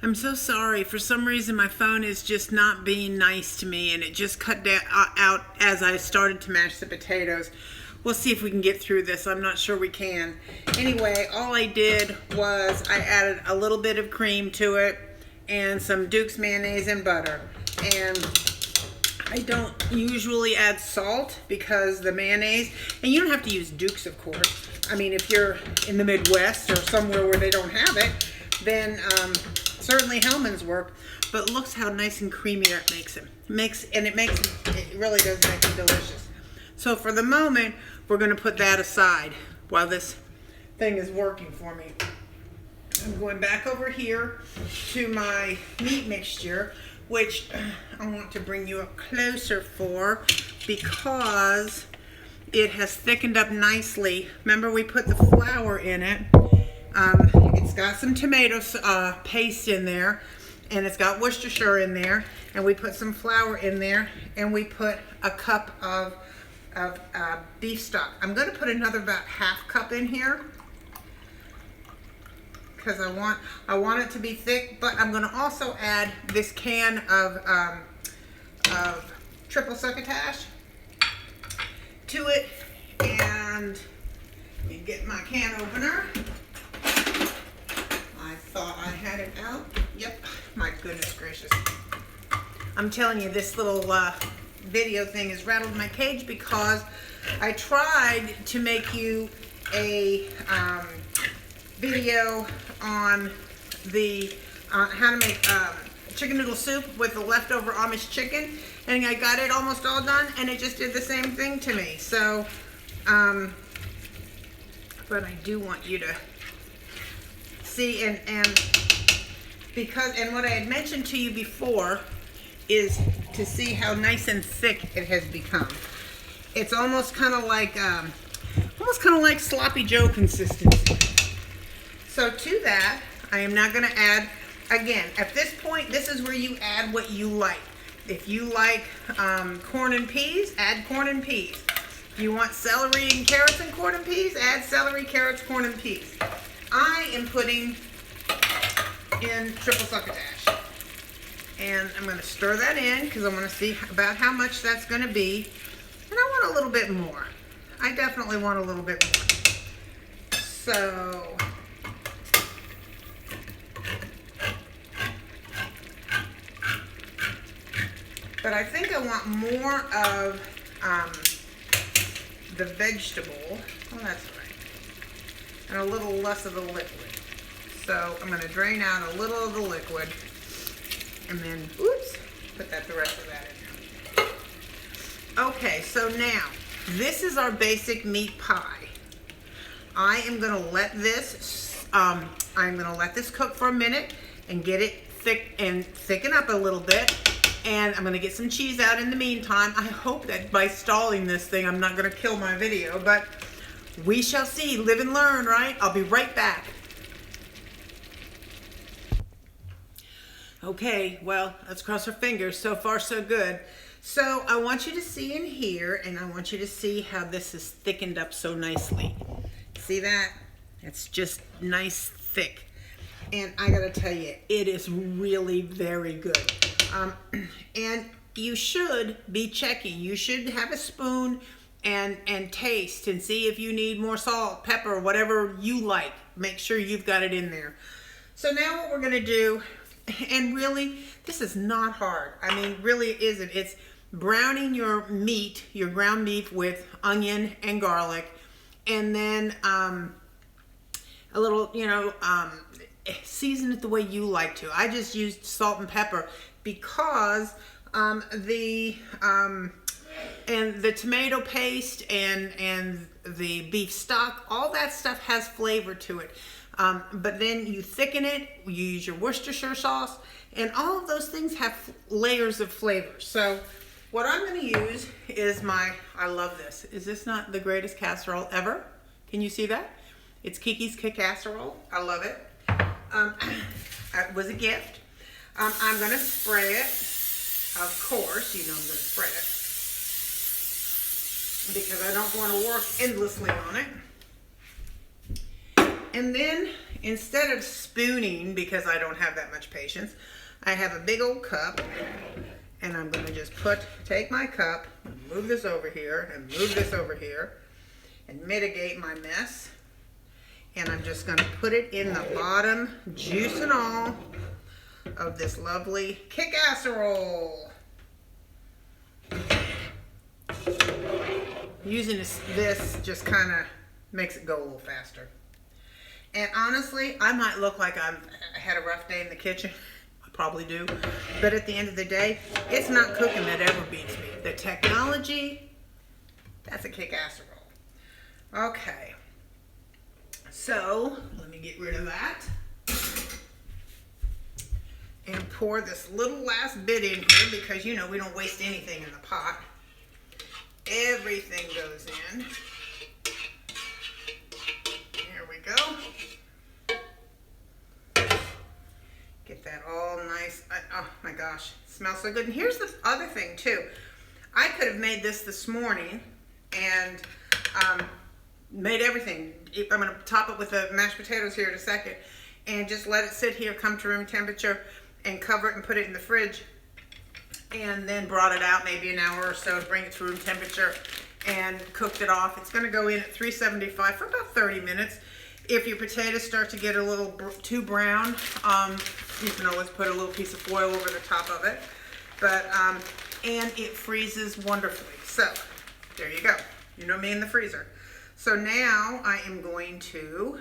I'm so sorry. For some reason, my phone is just not being nice to me, and it just cut out as I started to mash the potatoes. We'll see if we can get through this. I'm not sure we can. Anyway, all I did was I added a little bit of cream to it and some Duke's mayonnaise and butter. And I don't usually add salt because the mayonnaise, and you don't have to use Duke's, of course. I mean, if you're in the Midwest or somewhere where they don't have it, then certainly Hellmann's work. But look how nice and creamy it makes it. It really does make it delicious. So for the moment, we're going to put that aside while this thing is working for me. I'm going back over here to my meat mixture, which I want to bring you up closer for because it has thickened up nicely. Remember, we put the flour in it. It's got some tomato paste in there, and it's got Worcestershire in there, and we put some flour in there, and we put a cup of beef stock. I'm going to put another about half cup in here because I want it to be thick, but I'm going to also add this can of triple succotash to it, and let me get my can opener. I thought I had it out. Yep, my goodness gracious. I'm telling you, this little video thing has rattled my cage because I tried to make you a video on the how to make chicken noodle soup with the leftover Amish chicken, and I got it almost all done, and it just did the same thing to me. So, but I do want you to see, and what I had mentioned to you before is to see how nice and thick it has become. It's almost kind of like sloppy Joe consistency. So to that, I am now going to add, again, at this point, this is where you add what you like. If you like corn and peas, add corn and peas. If you want celery and carrots and corn and peas, add celery, carrots, corn and peas. I am putting in triple succotash. And I'm going to stir that in because I want to see about how much that's going to be. And I want a little bit more. I definitely want a little bit more. So, but I think I want more of the vegetable. Oh, that's right. And a little less of the liquid. So I'm going to drain out a little of the liquid. And then, oops, put the rest of that in there. Okay, so now, this is our basic meat pie. I am going to let this, cook for a minute and get it thicken up a little bit. And I'm going to get some cheese out in the meantime. I hope that by stalling this thing, I'm not going to kill my video, but we shall see. Live and learn, right? I'll be right back. Okay, well, let's cross our fingers. So far, so good. So I want you to see in here, and I want you to see how this is thickened up so nicely. See that? It's just nice, thick. And I gotta tell you, it is really very good. And you should be checking. You should have a spoon and taste and see if you need more salt, pepper, whatever you like. Make sure you've got it in there. So now what we're gonna do, and really, this is not hard. I mean, really it isn't. It's browning your meat, your ground beef with onion and garlic, and then a little, season it the way you like to. I just used salt and pepper because the tomato paste and the beef stock, all that stuff has flavor to it. But then you thicken it, you use your Worcestershire sauce, and all of those things have layers of flavor. So what I'm going to use is I love this. Is this not the greatest casserole ever? Can you see that? It's Kiki's Casserole. I love it. It was a gift. I'm going to spray it. Of course, you know I'm going to spray it because I don't want to work endlessly on it. And then instead of spooning, because I don't have that much patience, I have a big old cup, and I'm going to just take my cup, move this over here, and move this over here, and mitigate my mess. And I'm just going to put it in the bottom, juice and all, of this lovely Kick-Casserole. Using this just kind of makes it go a little faster. And honestly, I might look like I had a rough day in the kitchen. I probably do. But at the end of the day, it's not cooking that ever beats me. The technology, that's a Kick-Casserole. Okay. So, let me get rid of that. And pour this little last bit in here because, you know, we don't waste anything in the pot. Everything goes in. Here we go. Get that all nice. Oh my gosh, it smells so good. And here's the other thing too. I could have made this morning and made everything. I'm going to top it with the mashed potatoes here in a second and just let it sit here, come to room temperature, and cover it and put it in the fridge. And then brought it out maybe an hour or so to bring it to room temperature and cooked it off. It's going to go in at 375 for about 30 minutes. If your potatoes start to get a little too brown, you can always put a little piece of foil over the top of it. But and it freezes wonderfully. So there you go. You know me in the freezer. So now I am going to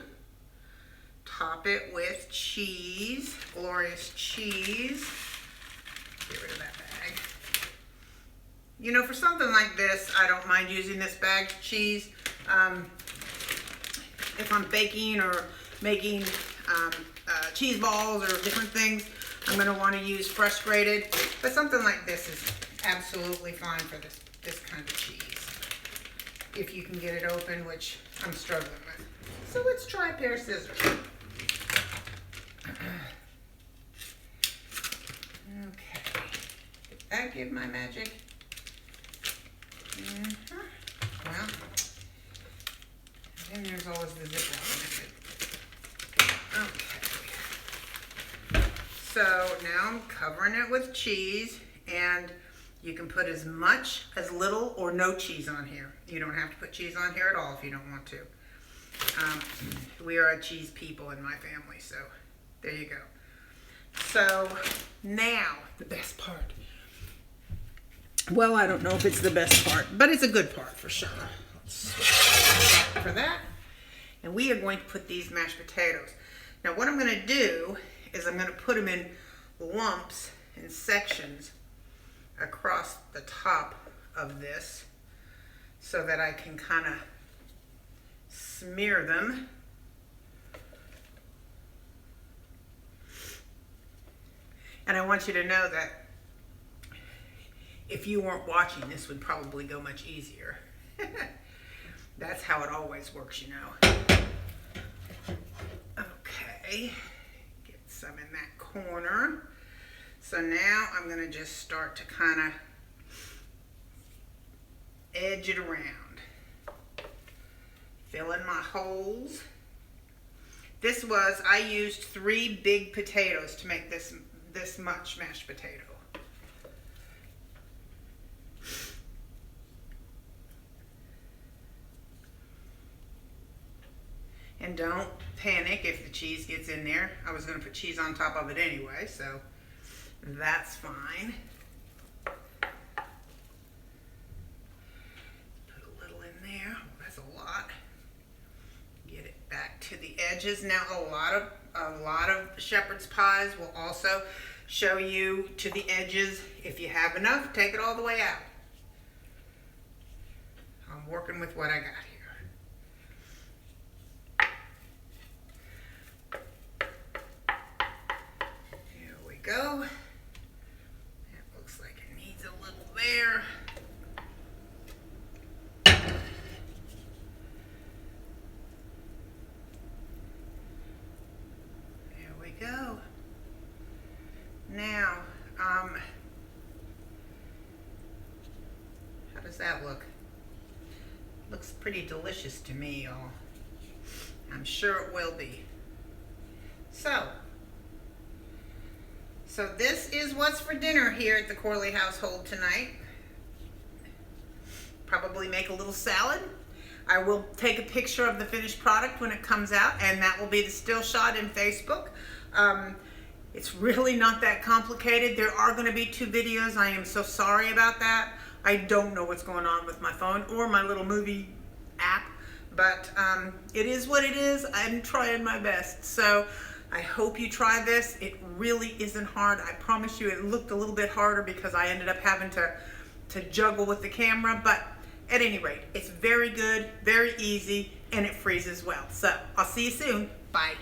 top it with cheese, glorious cheese. Get rid of that bag. You know, for something like this, I don't mind using this bagged cheese. If I'm baking or making cheese balls or different things, I'm going to want to use fresh grated. But something like this is absolutely fine for this kind of cheese. If you can get it open, which I'm struggling with. So let's try a pair of scissors. Okay. Did that give my magic? Well, then there's always the Ziploc method. Okay. So now I'm covering it with cheese, and you can put as much, as little, or no cheese on here. You don't have to put cheese on here at all if you don't want to. We are a cheese people in my family, so there you go. So now, the best part. Well, I don't know if it's the best part, but it's a good part for sure. Let's switch for that. And we are going to put these mashed potatoes. Now what I'm going to do is I'm going to put them in lumps and sections across the top of this so that I can kind of smear them. And I want you to know that if you weren't watching, this would probably go much easier. That's how it always works, you know. Okay, get some in that corner. So now I'm going to just start to kind of edge it around. Fill in my holes. I used 3 big potatoes to make this much mashed potato. And don't panic if the cheese gets in there. I was going to put cheese on top of it anyway, so that's fine. Put a little in there. That's a lot. Get it back to the edges. Now a lot of shepherd's pies will also show you to the edges. If you have enough, take it all the way out. I'm working with what I got here. Go. That looks like it needs a little there. There we go. Now, how does that look? Looks pretty delicious to me, y'all. I'm sure it will be. So this is what's for dinner here at the Corley household tonight. Probably make a little salad. I will take a picture of the finished product when it comes out, and that will be the still shot in Facebook. It's really not that complicated. There are going to be 2 videos. I am so sorry about that. I don't know what's going on with my phone or my little movie app, but it is what it is. I'm trying my best. So I hope you try this. It really isn't hard. I promise you it looked a little bit harder because I ended up having to juggle with the camera, but at any rate, it's very good, very easy, and it freezes well. So I'll see you soon. Bye.